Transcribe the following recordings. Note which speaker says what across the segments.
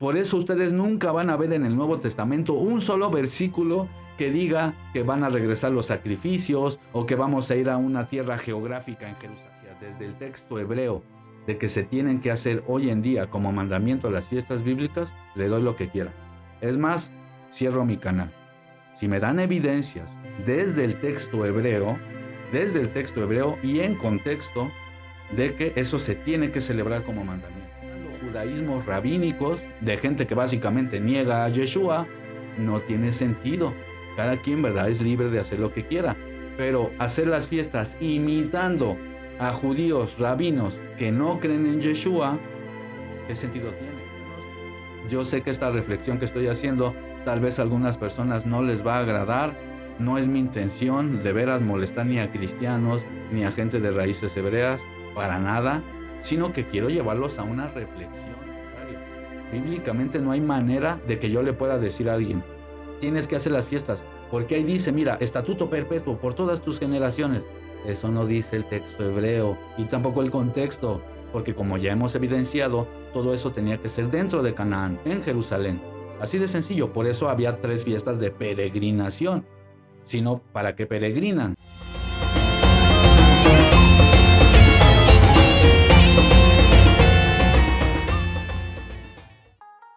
Speaker 1: Por eso ustedes nunca van a ver en el Nuevo Testamento un solo versículo que diga que van a regresar los sacrificios o que vamos a ir a una tierra geográfica en Jerusalén. Desde el texto hebreo de que se tienen que hacer hoy en día como mandamiento las fiestas bíblicas, le doy lo que quiera. Es más, cierro mi canal. Si me dan evidencias desde el texto hebreo y en contexto de que eso se tiene que celebrar como mandamiento. Los judaísmos rabínicos de gente que básicamente niega a Yeshua no tiene sentido. Cada quien, ¿verdad?, es libre de hacer lo que quiera, pero hacer las fiestas imitando a judíos rabinos que no creen en Yeshua, ¿qué sentido tiene? Yo sé que esta reflexión que estoy haciendo tal vez a algunas personas no les va a agradar. No es mi intención de veras molestar ni a cristianos ni a gente de raíces hebreas, para nada, sino que quiero llevarlos a una reflexión. Bíblicamente no hay manera de que yo le pueda decir a alguien, tienes que hacer las fiestas, porque ahí dice, mira, estatuto perpetuo por todas tus generaciones. Eso no dice el texto hebreo y tampoco el contexto, porque como ya hemos evidenciado, todo eso tenía que ser dentro de Canaán, en Jerusalén. Así de sencillo, por eso había 3 fiestas de peregrinación, sino para que peregrinan.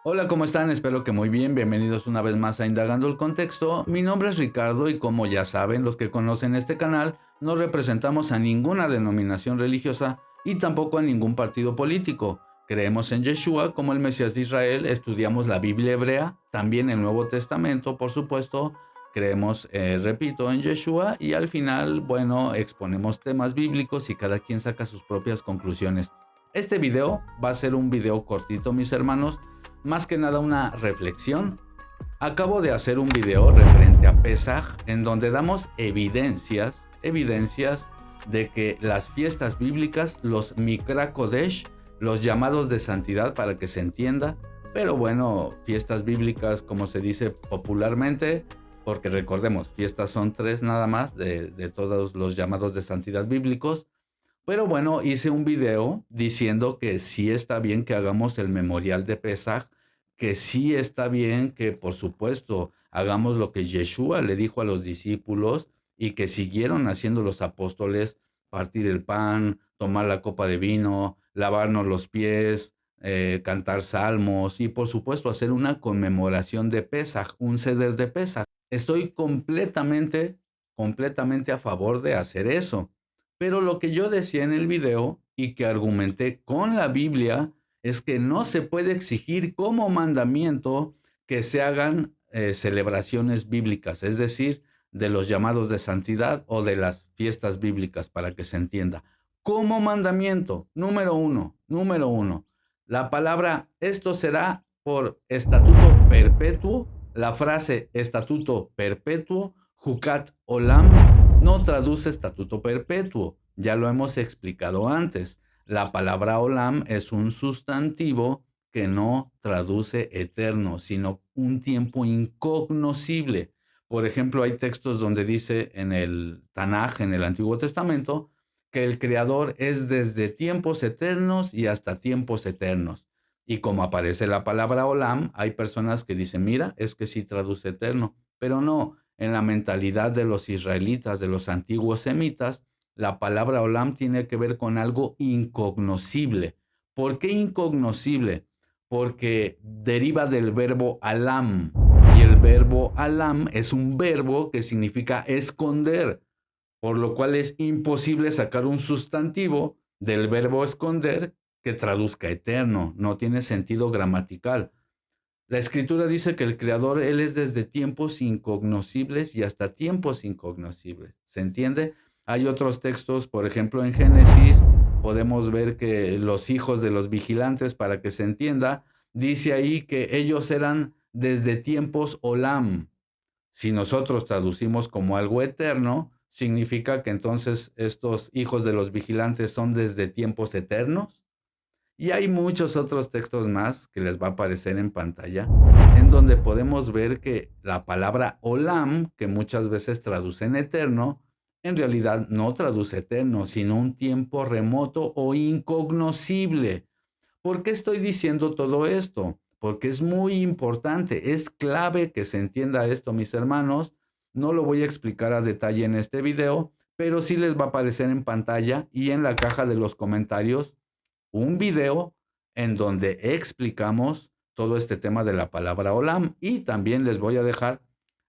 Speaker 1: Hola, ¿cómo están? Espero que muy bien. Bienvenidos una vez más a Indagando el Contexto. Mi nombre es Ricardo y como ya saben los que conocen este canal, no representamos a ninguna denominación religiosa y tampoco a ningún partido político. Creemos en Yeshua como el Mesías de Israel, estudiamos la Biblia hebrea, también el Nuevo Testamento, por supuesto. Creemos, repito, en Yeshua y al final, bueno, exponemos temas bíblicos y cada quien saca sus propias conclusiones. Este video va a ser un video cortito, mis hermanos, más que nada una reflexión. Acabo de hacer un video referente a Pesaj en donde damos evidencias de que las fiestas bíblicas, los Mikra Kodesh, los llamados de santidad para que se entienda, pero bueno, fiestas bíblicas como se dice popularmente, porque recordemos, fiestas son 3 nada más de todos los llamados de santidad bíblicos. Pero bueno, hice un video diciendo que sí está bien que hagamos el memorial de Pesaj, que sí está bien que, por supuesto, hagamos lo que Yeshua le dijo a los discípulos y que siguieron haciendo los apóstoles, partir el pan, tomar la copa de vino, lavarnos los pies, cantar salmos y, por supuesto, hacer una conmemoración de Pesaj, un seder de Pesaj. Estoy completamente a favor de hacer eso. Pero lo que yo decía en el video y que argumenté con la Biblia es que no se puede exigir como mandamiento que se hagan celebraciones bíblicas, es decir, de los llamados de santidad o de las fiestas bíblicas, para que se entienda. Como mandamiento, número uno, la palabra esto será por estatuto perpetuo, la frase estatuto perpetuo, Jucat Olam, no traduce estatuto perpetuo, ya lo hemos explicado antes. La palabra olam es un sustantivo que no traduce eterno, sino un tiempo incognoscible. Por ejemplo, hay textos donde dice en el Tanaj, en el Antiguo Testamento, que el Creador es desde tiempos eternos y hasta tiempos eternos. Y como aparece la palabra olam, hay personas que dicen, mira, es que sí traduce eterno, pero no. En la mentalidad de los israelitas, de los antiguos semitas, la palabra olam tiene que ver con algo incognoscible. ¿Por qué incognoscible? Porque deriva del verbo alam. Y el verbo alam es un verbo que significa esconder, por lo cual es imposible sacar un sustantivo del verbo esconder que traduzca eterno. No tiene sentido gramatical. La Escritura dice que el Creador, Él es desde tiempos incognoscibles y hasta tiempos incognoscibles. ¿Se entiende? Hay otros textos, por ejemplo, en Génesis, podemos ver que los hijos de los vigilantes, para que se entienda, dice ahí que ellos eran desde tiempos olam. Si nosotros traducimos como algo eterno, significa que entonces estos hijos de los vigilantes son desde tiempos eternos. Y hay muchos otros textos más que les va a aparecer en pantalla, en donde podemos ver que la palabra olam, que muchas veces traduce en eterno, en realidad no traduce eterno, sino un tiempo remoto o incognoscible. ¿Por qué estoy diciendo todo esto? porque es muy importante, es clave que se entienda esto, mis hermanos. No lo voy a explicar a detalle en este video, pero sí les va a aparecer en pantalla y en la caja de los comentarios un video en donde explicamos todo este tema de la palabra Olam, y también les voy a dejar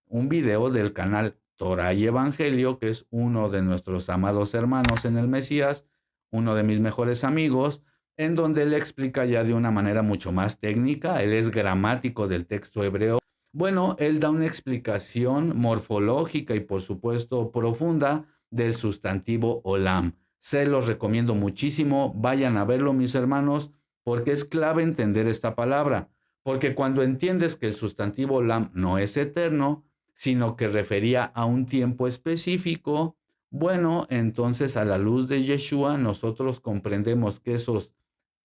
Speaker 1: un video del canal Torah y Evangelio, que es uno de nuestros amados hermanos en el Mesías, uno de mis mejores amigos, en donde él explica ya de una manera mucho más técnica. Él es gramático del texto hebreo. Bueno, él da una explicación morfológica y por supuesto profunda del sustantivo Olam. Se los recomiendo muchísimo. Vayan a verlo, mis hermanos, porque es clave entender esta palabra. Porque cuando entiendes que el sustantivo Olam no es eterno, sino que refería a un tiempo específico, bueno, entonces a la luz de Yeshua nosotros comprendemos que esos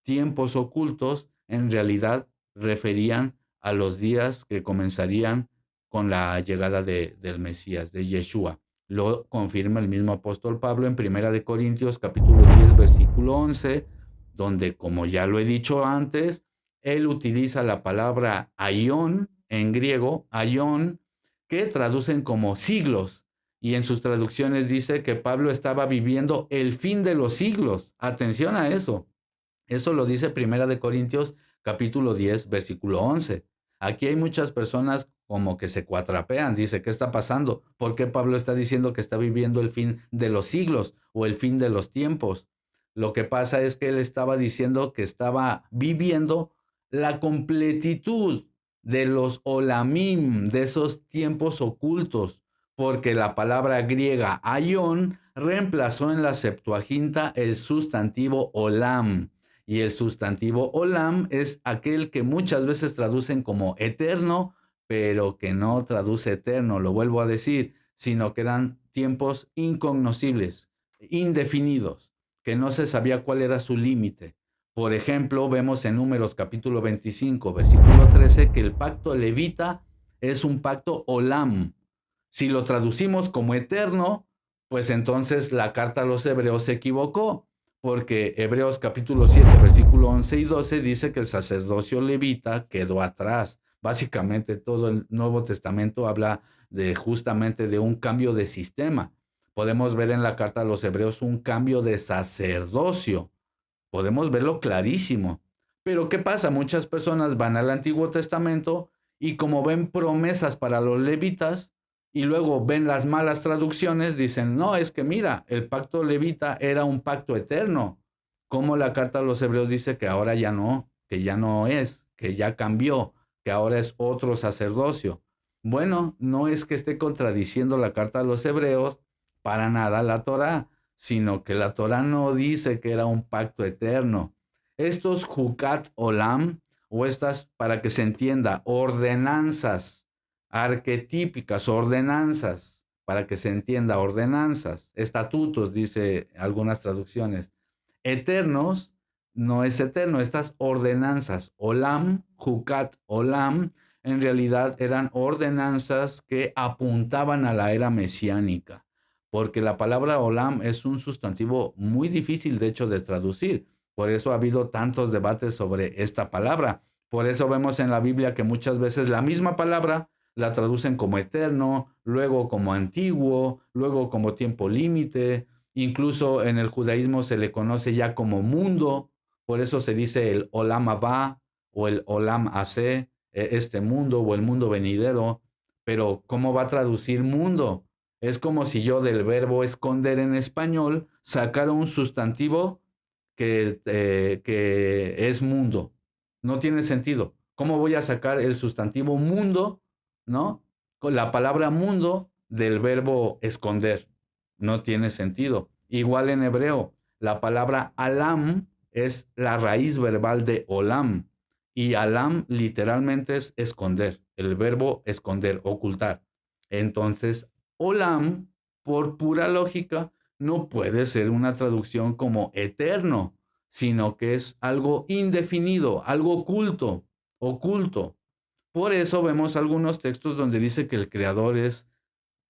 Speaker 1: tiempos ocultos en realidad referían a los días que comenzarían con la llegada del Mesías, de Yeshua. Lo confirma el mismo apóstol Pablo en Primera de Corintios capítulo 10 versículo 11, donde, como ya lo he dicho antes, él utiliza la palabra aion en griego, aion, que traducen como siglos, y en sus traducciones dice que Pablo estaba viviendo el fin de los siglos. Atención a eso. Eso lo dice Primera de Corintios capítulo 10 versículo 11. Aquí hay muchas personas como que se cuatrapean, dice, ¿qué está pasando? ¿Por qué Pablo está diciendo que está viviendo el fin de los siglos o el fin de los tiempos? Lo que pasa es que él estaba diciendo que estaba viviendo la completitud de los olamim, de esos tiempos ocultos, porque la palabra griega aion reemplazó en la Septuaginta el sustantivo olam. Y el sustantivo olam es aquel que muchas veces traducen como eterno, pero que no traduce eterno, lo vuelvo a decir, sino que eran tiempos incognoscibles, indefinidos, que no se sabía cuál era su límite. Por ejemplo, vemos en Números capítulo 25, versículo 13, que el pacto levita es un pacto olam. Si lo traducimos como eterno, pues entonces la carta a los hebreos se equivocó, porque Hebreos capítulo 7, versículo 11 y 12 dice que el sacerdocio levita quedó atrás. Básicamente todo el Nuevo Testamento habla de justamente de un cambio de sistema. Podemos ver en la carta a los hebreos un cambio de sacerdocio. Podemos verlo clarísimo. Pero ¿qué pasa? Muchas personas van al Antiguo Testamento y como ven promesas para los levitas y luego ven las malas traducciones, dicen, no, es que mira, el pacto levita era un pacto eterno. Como la carta a los hebreos dice que ahora ya no, que ya no es, que ya cambió, que ahora es otro sacerdocio. Bueno, no es que esté contradiciendo la carta a los hebreos para nada la Torá, sino que la Torá no dice que era un pacto eterno. Estos Jucat Olam, o estas, para que se entienda, ordenanzas arquetípicas, ordenanzas, para que se entienda, ordenanzas, estatutos, dice algunas traducciones, eternos, no es eterno. Estas ordenanzas, Olam, Jucat Olam, en realidad eran ordenanzas que apuntaban a la era mesiánica, porque la palabra Olam es un sustantivo muy difícil, de hecho, de traducir. Por eso ha habido tantos debates sobre esta palabra. Por eso vemos en la Biblia que muchas veces la misma palabra la traducen como eterno, luego como antiguo, luego como tiempo límite. Incluso en el judaísmo se le conoce ya como mundo. Por eso se dice el Olam Abba o el Olam Ase, este mundo o el mundo venidero. Pero ¿cómo va a traducir mundo? Es como si yo del verbo esconder en español sacara un sustantivo que es mundo. No tiene sentido. ¿Cómo voy a sacar el sustantivo mundo, ¿no? Con la palabra mundo del verbo esconder. No tiene sentido. Igual en hebreo, la palabra alam es la raíz verbal de olam. Y alam literalmente es esconder. El verbo esconder, ocultar. Entonces, olam, por pura lógica, no puede ser una traducción como eterno, sino que es algo indefinido, algo oculto, oculto. Por eso vemos algunos textos donde dice que el creador es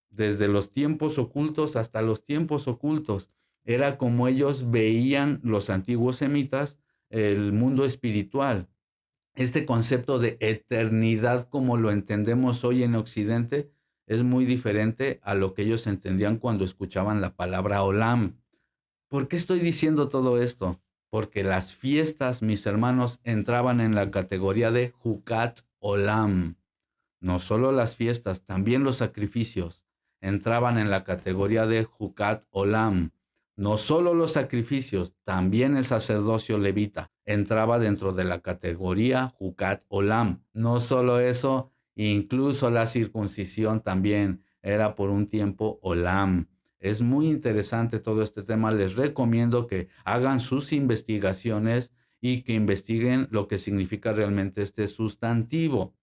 Speaker 1: desde los tiempos ocultos hasta los tiempos ocultos. Era como ellos veían los antiguos semitas el mundo espiritual. este concepto de eternidad como lo entendemos hoy en Occidente es muy diferente a lo que ellos entendían cuando escuchaban la palabra Olam. ¿Por qué estoy diciendo todo esto? Porque las fiestas, mis hermanos, entraban en la categoría de Jucat Olam. No solo las fiestas, también los sacrificios entraban en la categoría de Jucat Olam. No solo los sacrificios, también el sacerdocio levita entraba dentro de la categoría Jucat Olam. No solo eso, incluso la circuncisión también era por un tiempo Olam. Es muy interesante todo este tema. Les recomiendo que hagan sus investigaciones y que investiguen lo que significa realmente este sustantivo,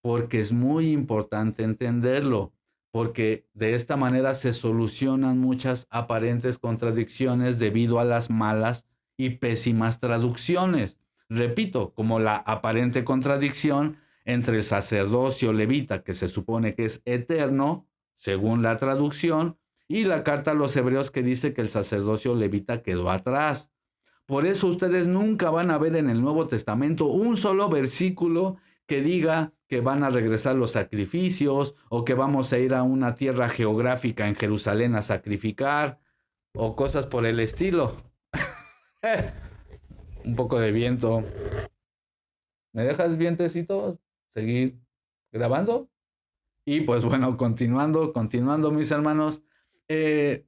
Speaker 1: porque es muy importante entenderlo, porque de esta manera se solucionan muchas aparentes contradicciones debido a las malas y pésimas traducciones. Repito, como la aparente contradicción entre el sacerdocio levita, que se supone que es eterno, según la traducción, y la carta a los hebreos que dice que el sacerdocio levita quedó atrás. Por eso ustedes nunca van a ver en el Nuevo Testamento un solo versículo que diga que van a regresar los sacrificios o que vamos a ir a una tierra geográfica en Jerusalén a sacrificar o cosas por el estilo. Un poco de viento. ¿Me dejas vientecito? ¿Seguir grabando? Y pues bueno, continuando mis hermanos,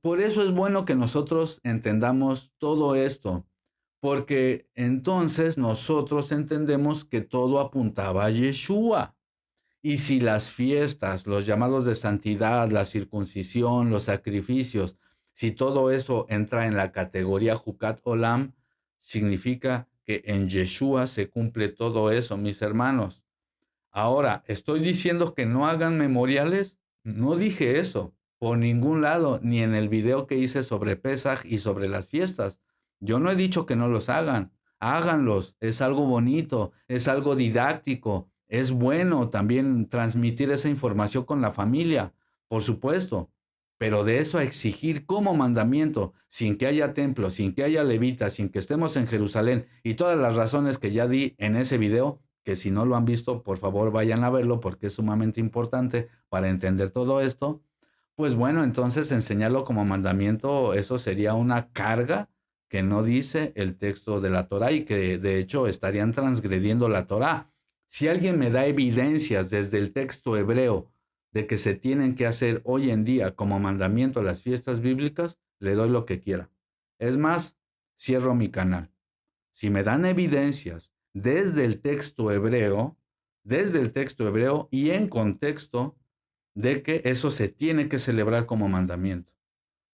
Speaker 1: por eso es bueno que nosotros entendamos todo esto, porque entonces nosotros entendemos que todo apuntaba a Yeshua. Y si las fiestas, los llamados de santidad, la circuncisión, los sacrificios, si todo eso entra en la categoría Jucat Olam, significa que en Yeshua se cumple todo eso, mis hermanos. Ahora, ¿estoy diciendo que no hagan memoriales? No dije eso por ningún lado, ni en el video que hice sobre Pesaj y sobre las fiestas. Yo no he dicho que no los hagan. Háganlos. Es algo bonito, es algo didáctico. Es bueno también transmitir esa información con la familia, por supuesto. Pero de eso a exigir como mandamiento, sin que haya templo, sin que haya levitas, sin que estemos en Jerusalén y todas las razones que ya di en ese video, que si no lo han visto, por favor vayan a verlo porque es sumamente importante para entender todo esto. Pues bueno, entonces enseñarlo como mandamiento, eso sería una carga que no dice el texto de la Torá y que de hecho estarían transgrediendo la Torá. Si alguien me da evidencias desde el texto hebreo de que se tienen que hacer hoy en día como mandamiento las fiestas bíblicas, le doy lo que quiera. Es más, cierro mi canal. Si me dan evidencias desde el texto hebreo y en contexto de que eso se tiene que celebrar como mandamiento.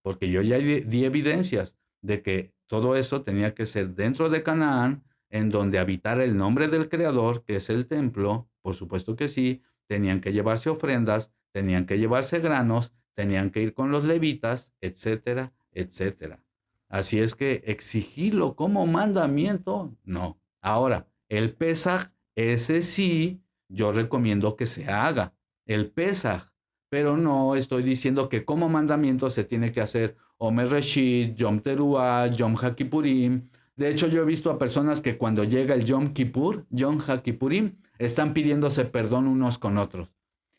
Speaker 1: Porque yo ya di evidencias de que todo eso tenía que ser dentro de Canaán, en donde habitara el nombre del Creador, que es el templo, por supuesto que sí, tenían que llevarse ofrendas, tenían que llevarse granos, tenían que ir con los levitas, etcétera, etcétera. Así es que exigirlo como mandamiento, no. Ahora, el Pesaj, ese sí, yo recomiendo que se haga. El Pesaj, pero no estoy diciendo que como mandamiento se tiene que hacer Omer Reshit, Yom Teruah, Yom HaKippurim. De hecho, yo he visto a personas que cuando llega el Yom Kippur, Yom HaKippurim, están pidiéndose perdón unos con otros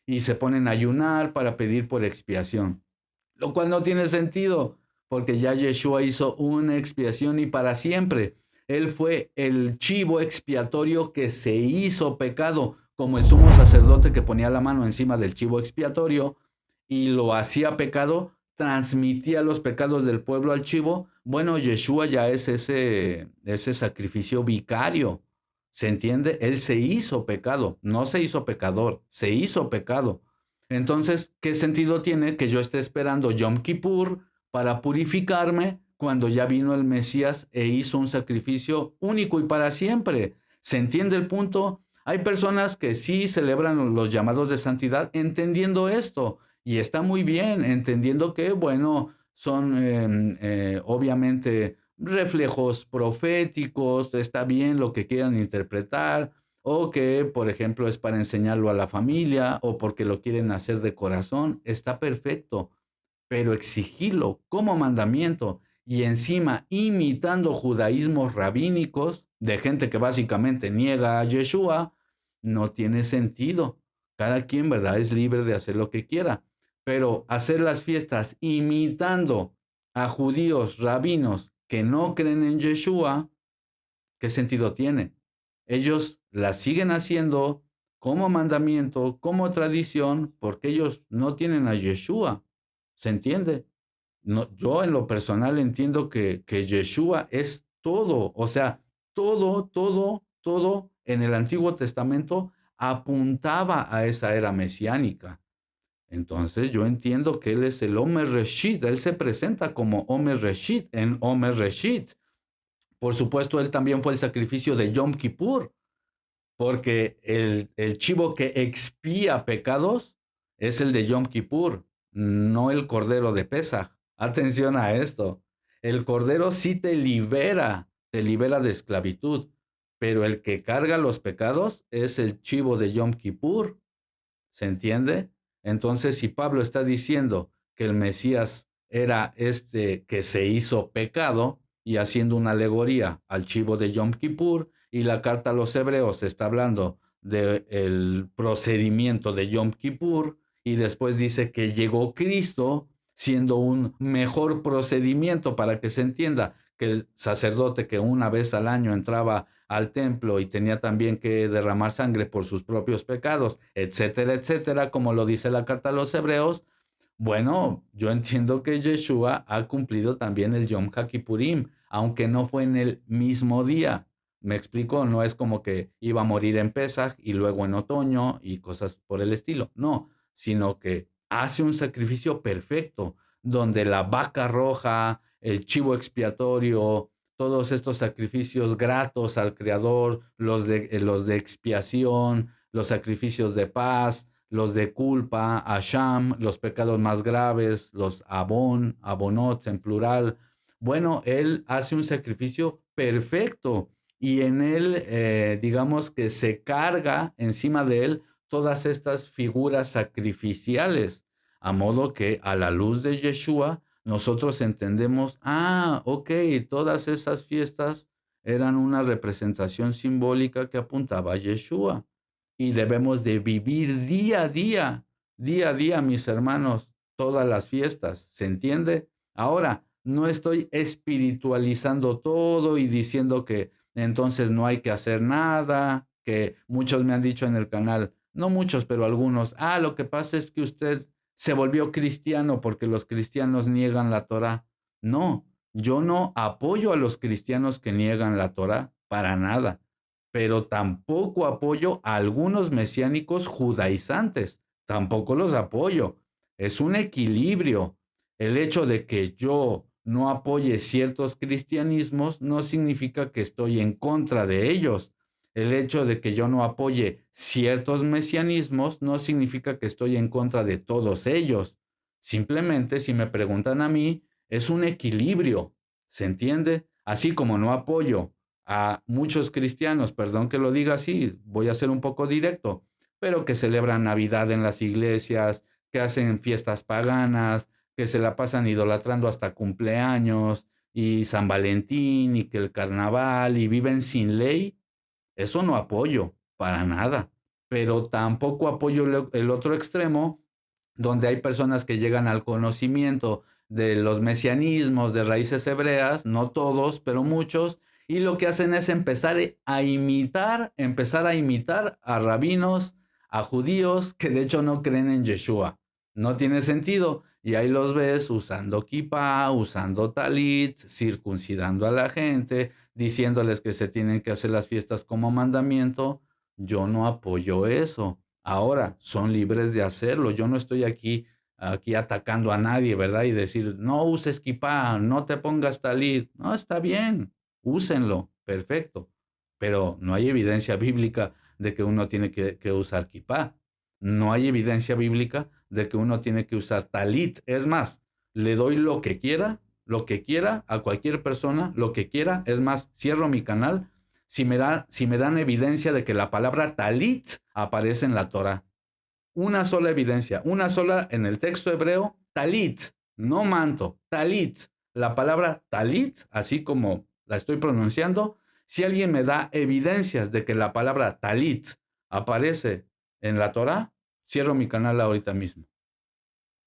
Speaker 1: y se ponen a ayunar para pedir por expiación, lo cual no tiene sentido, porque ya Yeshua hizo una expiación y para siempre. Él fue el chivo expiatorio que se hizo pecado, como el sumo sacerdote que ponía la mano encima del chivo expiatorio y lo hacía pecado, transmitía los pecados del pueblo al chivo. Bueno, Yeshua ya es ese sacrificio vicario. ¿Se entiende? Él se hizo pecado, no se hizo pecador, se hizo pecado. Entonces, ¿qué sentido tiene que yo esté esperando Yom Kippur para purificarme cuando ya vino el Mesías e hizo un sacrificio único y para siempre? ¿Se entiende el punto? Hay personas que sí celebran los llamados de santidad entendiendo esto y está muy bien, entendiendo que, bueno, son obviamente reflejos proféticos, está bien lo que quieran interpretar, o que, por ejemplo, es para enseñarlo a la familia o porque lo quieren hacer de corazón, está perfecto, pero exigirlo como mandamiento y encima imitando judaísmos rabínicos, de gente que básicamente niega a Yeshua, no tiene sentido. Cada quien, ¿verdad?, es libre de hacer lo que quiera. Pero hacer las fiestas imitando a judíos, rabinos que no creen en Yeshua, ¿qué sentido tiene? Ellos la siguen haciendo como mandamiento, como tradición, porque ellos no tienen a Yeshua. ¿Se entiende? No, yo en lo personal entiendo que Yeshua es todo, o sea, todo en el Antiguo Testamento apuntaba a esa era mesiánica. Entonces yo entiendo que él es el Omer Reshit, él se presenta como Omer Reshit en Omer Reshit. Por supuesto, él también fue el sacrificio de Yom Kippur, porque el chivo que expía pecados es el de Yom Kippur, no el cordero de Pesaj. Atención a esto. El cordero sí te libera de esclavitud, pero el que carga los pecados es el chivo de Yom Kippur. ¿Se entiende? Entonces, si Pablo está diciendo que el Mesías era este que se hizo pecado y haciendo una alegoría al chivo de Yom Kippur, y la carta a los hebreos está hablando del procedimiento de Yom Kippur, y después dice que llegó Cristo siendo un mejor procedimiento, para que se entienda que el sacerdote que una vez al año entraba al templo y tenía también que derramar sangre por sus propios pecados, etcétera, etcétera, como lo dice la carta a los hebreos. Bueno, yo entiendo que Yeshua ha cumplido también el Yom HaKippurim, aunque no fue en el mismo día. Me explico, no es como que iba a morir en Pesaj y luego en otoño y cosas por el estilo. No, sino que hace un sacrificio perfecto, donde la vaca roja, el chivo expiatorio, todos estos sacrificios gratos al Creador, los de expiación, los sacrificios de paz, los de culpa, Asham, los pecados más graves, los abonot en plural. Bueno, él hace un sacrificio perfecto y en él, digamos que se carga encima de él todas estas figuras sacrificiales, a modo que a la luz de Yeshua nosotros entendemos, ok, todas esas fiestas eran una representación simbólica que apuntaba a Yeshua. Y debemos de vivir día a día, mis hermanos, todas las fiestas. ¿Se entiende? Ahora, no estoy espiritualizando todo y diciendo que entonces no hay que hacer nada, que muchos me han dicho en el canal, no muchos, pero algunos, lo que pasa es que usted se volvió cristiano porque los cristianos niegan la Torá. No, yo no apoyo a los cristianos que niegan la Torá para nada, pero tampoco apoyo a algunos mesiánicos judaizantes, tampoco los apoyo. Es un equilibrio. El hecho de que yo no apoye ciertos cristianismos no significa que estoy en contra de ellos. El hecho de que yo no apoye ciertos mesianismos no significa que estoy en contra de todos ellos. Simplemente, si me preguntan a mí, es un equilibrio. ¿Se entiende? Así como no apoyo a muchos cristianos, perdón que lo diga así, voy a ser un poco directo, pero que celebran Navidad en las iglesias, que hacen fiestas paganas, que se la pasan idolatrando hasta cumpleaños y San Valentín y que el carnaval y viven sin ley. Eso no apoyo para nada, pero tampoco apoyo el otro extremo, donde hay personas que llegan al conocimiento de los mesianismos, de raíces hebreas, no todos, pero muchos, y lo que hacen es empezar a imitar a rabinos, a judíos que de hecho no creen en Yeshua. No tiene sentido. Y ahí los ves usando kippah, usando talit, circuncidando a la gente, diciéndoles que se tienen que hacer las fiestas como mandamiento. Yo no apoyo eso. Ahora, son libres de hacerlo. Yo no estoy aquí atacando a nadie, ¿verdad? Y decir, no uses kippah, no te pongas talit. No, está bien, úsenlo, perfecto. Pero no hay evidencia bíblica de que uno tiene que usar kippah. No hay evidencia bíblica de que uno tiene que usar talit. Es más, le doy lo que quiera a cualquier persona, lo que quiera. Es más, cierro mi canal si me dan evidencia de que la palabra talit aparece en la Torah. Una sola evidencia, una sola en el texto hebreo, talit, no manto, talit. La palabra talit, así como la estoy pronunciando, Si alguien me da evidencias de que la palabra talit aparece en la Torá, cierro mi canal ahorita mismo.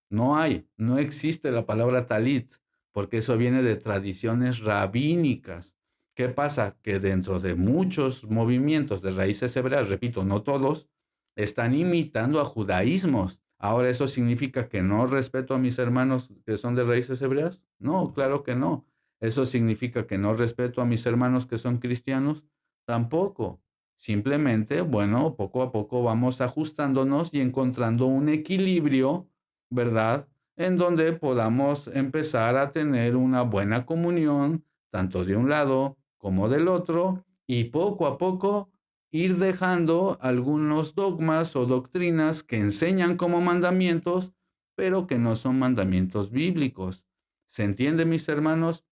Speaker 1: No existe la palabra talit, porque eso viene de tradiciones rabínicas. ¿Qué pasa? Que dentro de muchos movimientos de raíces hebreas, repito, no todos, están imitando a judaísmos. Ahora, ¿eso significa que no respeto a mis hermanos que son de raíces hebreas? No, claro que no. ¿Eso significa que no respeto a mis hermanos que son cristianos? Tampoco. Simplemente, bueno, poco a poco vamos ajustándonos y encontrando un equilibrio, ¿verdad? En donde podamos empezar a tener una buena comunión, tanto de un lado como del otro, y poco a poco ir dejando algunos dogmas o doctrinas que enseñan como mandamientos, pero que no son mandamientos bíblicos. ¿Se entiende, mis hermanos?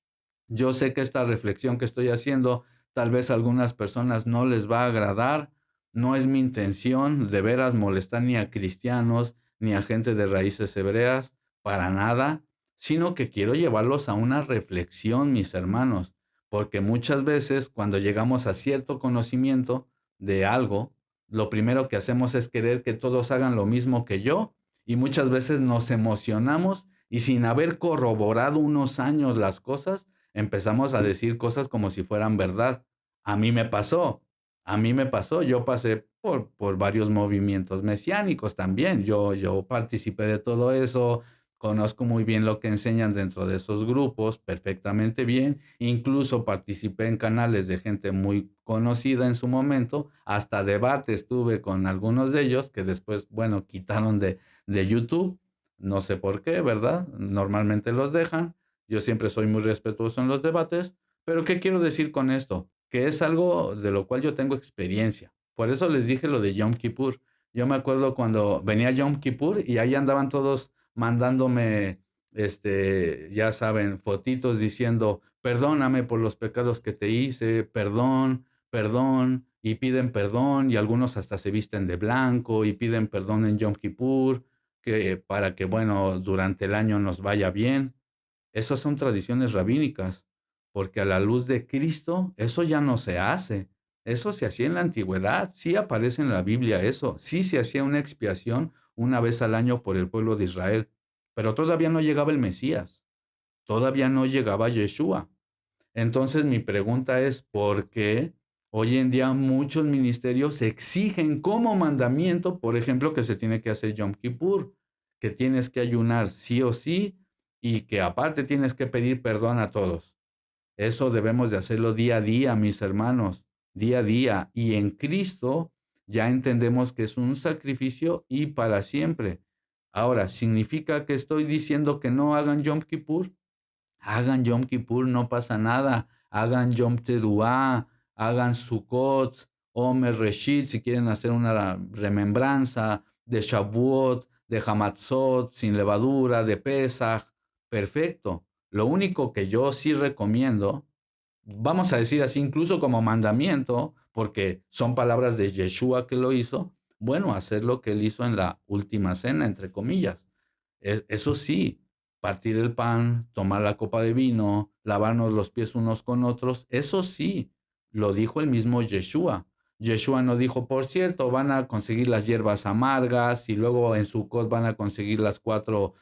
Speaker 1: Yo sé que esta reflexión que estoy haciendo tal vez a algunas personas no les va a agradar. No es mi intención de veras molestar ni a cristianos ni a gente de raíces hebreas, para nada, sino que quiero llevarlos a una reflexión, mis hermanos, porque muchas veces cuando llegamos a cierto conocimiento de algo, lo primero que hacemos es querer que todos hagan lo mismo que yo y muchas veces nos emocionamos y sin haber corroborado unos años las cosas, empezamos a decir cosas como si fueran verdad. A mí me pasó, yo pasé por varios movimientos mesiánicos también, yo participé de todo eso, conozco muy bien lo que enseñan dentro de esos grupos, perfectamente bien, incluso participé en canales de gente muy conocida en su momento, hasta debates tuve con algunos de ellos que después, bueno, quitaron de YouTube, no sé por qué, ¿verdad? Normalmente los dejan. Yo siempre soy muy respetuoso en los debates, pero ¿qué quiero decir con esto? Que es algo de lo cual yo tengo experiencia. Por eso les dije lo de Yom Kippur. Yo me acuerdo cuando venía Yom Kippur y ahí andaban todos mandándome, ya saben, fotitos diciendo, perdóname por los pecados que te hice, perdón, perdón, y piden perdón, y algunos hasta se visten de blanco y piden perdón en Yom Kippur, que para que, bueno, durante el año nos vaya bien. Esas son tradiciones rabínicas, porque a la luz de Cristo eso ya no se hace. Eso se hacía en la antigüedad, sí aparece en la Biblia eso, sí se hacía una expiación una vez al año por el pueblo de Israel, pero todavía no llegaba el Mesías, todavía no llegaba Yeshua. Entonces mi pregunta es, ¿por qué hoy en día muchos ministerios exigen como mandamiento, por ejemplo, que se tiene que hacer Yom Kippur, que tienes que ayunar sí o sí y que aparte tienes que pedir perdón a todos? Eso debemos de hacerlo día a día, mis hermanos, día a día. Y en Cristo ya entendemos que es un sacrificio y para siempre. Ahora, ¿significa que estoy diciendo que no hagan Yom Kippur? Hagan Yom Kippur, no pasa nada. Hagan Yom Teruah, hagan Sukkot, Omer Reshit, si quieren hacer una remembranza de Shavuot, de Hamatzot, sin levadura, de Pesach. Perfecto. Lo único que yo sí recomiendo, vamos a decir así, incluso como mandamiento, porque son palabras de Yeshua que lo hizo, bueno, hacer lo que él hizo en la última cena, entre comillas. Eso sí, partir el pan, tomar la copa de vino, lavarnos los pies unos con otros, eso sí, lo dijo el mismo Yeshua. Yeshua no dijo, por cierto, van a conseguir las hierbas amargas y luego en Sukkot van a conseguir las cuatro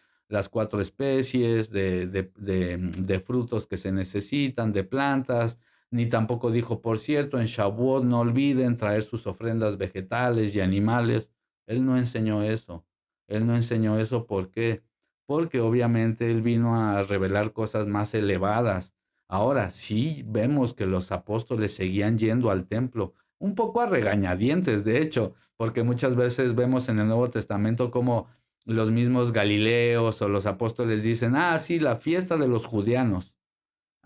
Speaker 1: especies de frutos que se necesitan, de plantas, ni tampoco dijo, por cierto, en Shavuot no olviden traer sus ofrendas vegetales y animales. Él no enseñó eso. Él no enseñó eso, ¿por qué? Porque obviamente él vino a revelar cosas más elevadas. Ahora sí vemos que los apóstoles seguían yendo al templo, un poco a regañadientes, de hecho, porque muchas veces vemos en el Nuevo Testamento como los mismos Galileos o los apóstoles dicen, ah, sí, la fiesta de los judianos.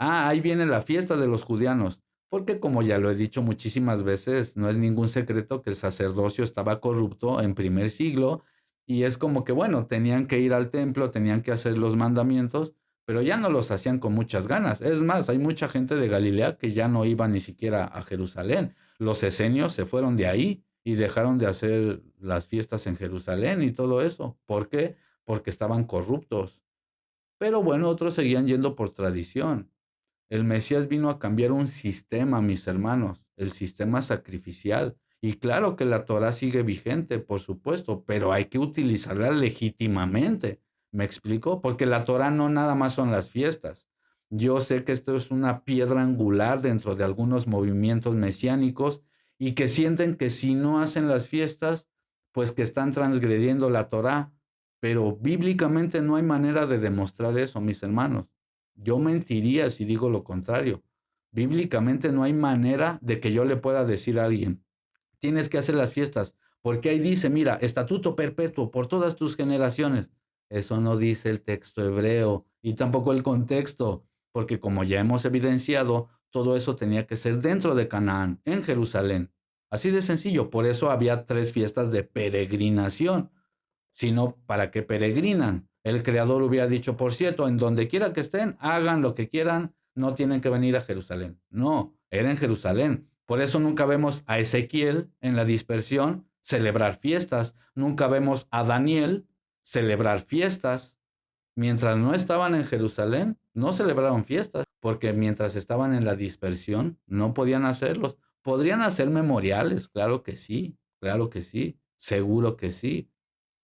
Speaker 1: Ah, ahí viene la fiesta de los judianos. Porque como ya lo he dicho muchísimas veces, no es ningún secreto que el sacerdocio estaba corrupto en primer siglo y es como que, bueno, tenían que ir al templo, tenían que hacer los mandamientos, pero ya no los hacían con muchas ganas. Es más, hay mucha gente de Galilea que ya no iba ni siquiera a Jerusalén. Los esenios se fueron de ahí y dejaron de hacer las fiestas en Jerusalén y todo eso. ¿Por qué? Porque estaban corruptos. Pero bueno, otros seguían yendo por tradición. El Mesías vino a cambiar un sistema, mis hermanos, el sistema sacrificial. Y claro que la Torá sigue vigente, por supuesto, pero hay que utilizarla legítimamente. ¿Me explico? Porque la Torá no nada más son las fiestas. Yo sé que esto es una piedra angular dentro de algunos movimientos mesiánicos y que sienten que si no hacen las fiestas, pues que están transgrediendo la Torá. Pero bíblicamente no hay manera de demostrar eso, mis hermanos. Yo mentiría si digo lo contrario. Bíblicamente no hay manera de que yo le pueda decir a alguien, tienes que hacer las fiestas, porque ahí dice, mira, estatuto perpetuo por todas tus generaciones. Eso no dice el texto hebreo y tampoco el contexto, porque como ya hemos evidenciado, todo eso tenía que ser dentro de Canaán, en Jerusalén. Así de sencillo, por eso había 3 fiestas de peregrinación, sino para que peregrinan. El Creador hubiera dicho, por cierto, en donde quiera que estén, hagan lo que quieran, no tienen que venir a Jerusalén. No, era en Jerusalén. Por eso nunca vemos a Ezequiel en la dispersión celebrar fiestas. Nunca vemos a Daniel celebrar fiestas. Mientras no estaban en Jerusalén, no celebraron fiestas, porque mientras estaban en la dispersión, no podían hacerlos. ¿Podrían hacer memoriales? Claro que sí, seguro que sí.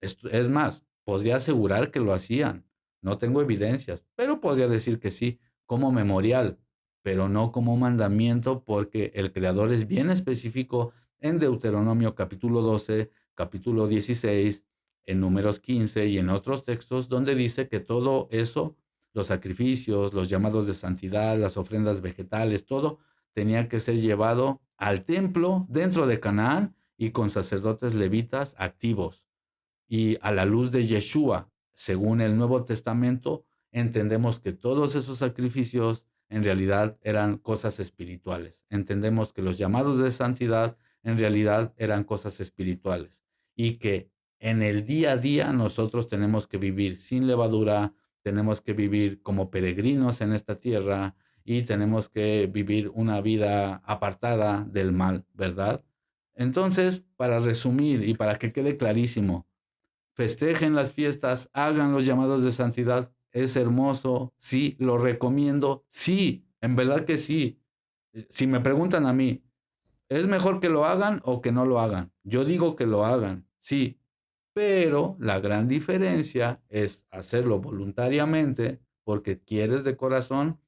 Speaker 1: Es más, podría asegurar que lo hacían. No tengo evidencias, pero podría decir que sí, como memorial, pero no como mandamiento, porque el Creador es bien específico en Deuteronomio capítulo 12, capítulo 16, en Números 15 y en otros textos, donde dice que todo eso, los sacrificios, los llamados de santidad, las ofrendas vegetales, todo tenía que ser llevado al templo dentro de Canaán y con sacerdotes levitas activos. Y a la luz de Yeshua, según el Nuevo Testamento, entendemos que todos esos sacrificios en realidad eran cosas espirituales. Entendemos que los llamados de santidad en realidad eran cosas espirituales y que en el día a día nosotros tenemos que vivir sin levadura, tenemos que vivir como peregrinos en esta tierra y tenemos que vivir una vida apartada del mal, ¿verdad? Entonces, para resumir y para que quede clarísimo, festejen las fiestas, hagan los llamados de santidad. Es hermoso, sí, lo recomiendo, sí, en verdad que sí. Si me preguntan a mí, ¿es mejor que lo hagan o que no lo hagan? Yo digo que lo hagan, sí, pero la gran diferencia es hacerlo voluntariamente porque quieres de corazón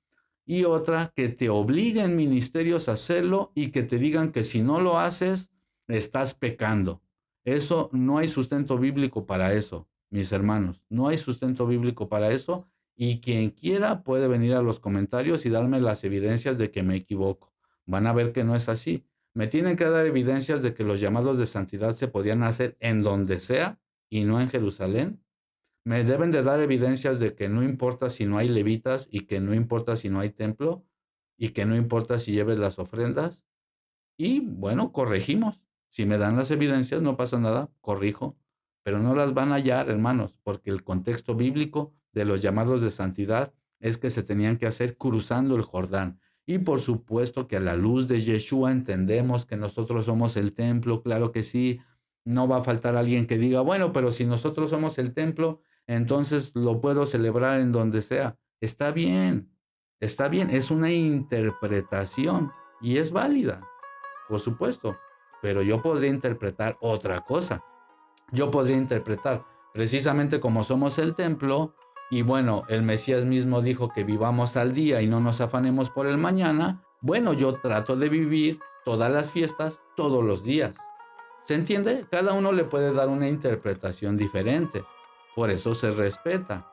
Speaker 1: y otra que te obliguen ministerios a hacerlo y que te digan que si no lo haces, estás pecando. Eso no hay sustento bíblico para eso, mis hermanos. No hay sustento bíblico para eso y quien quiera puede venir a los comentarios y darme las evidencias de que me equivoco. Van a ver que no es así. Me tienen que dar evidencias de que los llamados de santidad se podían hacer en donde sea y no en Jerusalén. Me deben de dar evidencias de que no importa si no hay levitas y que no importa si no hay templo y que no importa si lleves las ofrendas. Y bueno, corregimos. Si me dan las evidencias, no pasa nada, corrijo. Pero no las van a hallar, hermanos, porque el contexto bíblico de los llamados de santidad es que se tenían que hacer cruzando el Jordán. Y por supuesto que a la luz de Yeshua entendemos que nosotros somos el templo, claro que sí. No va a faltar alguien que diga, bueno, pero si nosotros somos el templo, entonces lo puedo celebrar en donde sea. Está bien, es una interpretación y es válida, por supuesto, pero yo podría interpretar otra cosa. Yo podría interpretar, precisamente como somos el templo, y bueno, el Mesías mismo dijo que vivamos al día y no nos afanemos por el mañana. Bueno, yo trato de vivir todas las fiestas todos los días. ¿Se entiende? Cada uno le puede dar una interpretación diferente. Por eso se respeta.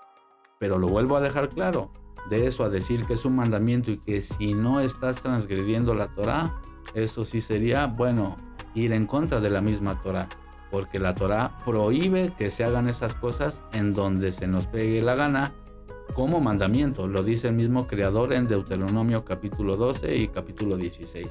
Speaker 1: Pero lo vuelvo a dejar claro. De eso a decir que es un mandamiento y que si no estás transgrediendo la Torá, eso sí sería, bueno, ir en contra de la misma Torá. Porque la Torá prohíbe que se hagan esas cosas en donde se nos pegue la gana como mandamiento. Lo dice el mismo Creador en Deuteronomio capítulo 12 y capítulo 16.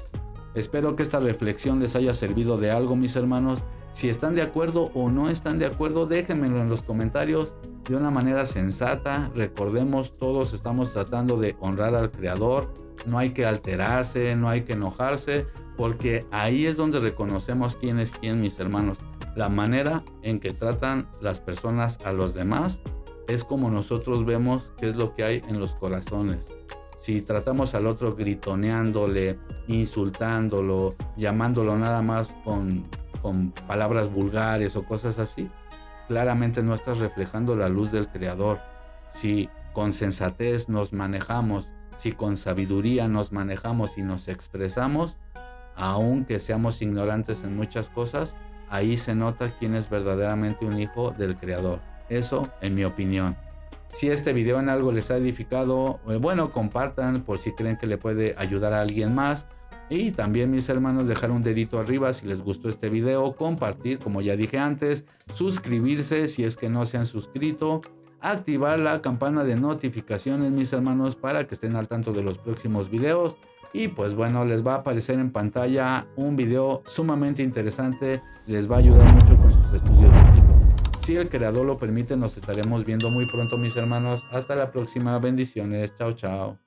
Speaker 1: Espero que esta reflexión les haya servido de algo, mis hermanos. Si están de acuerdo o no están de acuerdo, déjenmelo en los comentarios de una manera sensata. Recordemos, todos estamos tratando de honrar al Creador. No hay que alterarse, no hay que enojarse, porque ahí es donde reconocemos quién es quién, mis hermanos. La manera en que tratan las personas a los demás es como nosotros vemos qué es lo que hay en los corazones. Si tratamos al otro gritoneándole, insultándolo, llamándolo nada más con palabras vulgares o cosas así, claramente no estás reflejando la luz del Creador. Si con sensatez nos manejamos, si con sabiduría nos manejamos y nos expresamos, aunque seamos ignorantes en muchas cosas, ahí se nota quién es verdaderamente un hijo del Creador. Eso en mi opinión. Si este video en algo les ha edificado, bueno, compartan por si creen que le puede ayudar a alguien más. Y también, mis hermanos, dejar un dedito arriba si les gustó este video, compartir como ya dije antes, suscribirse si es que no se han suscrito, activar la campana de notificaciones, mis hermanos, para que estén al tanto de los próximos videos. Y pues bueno, les va a aparecer en pantalla un video sumamente interesante, les va a ayudar mucho con sus estudios bíblicos. Si el Creador lo permite, nos estaremos viendo muy pronto, mis hermanos. Hasta la próxima, bendiciones, chao chao.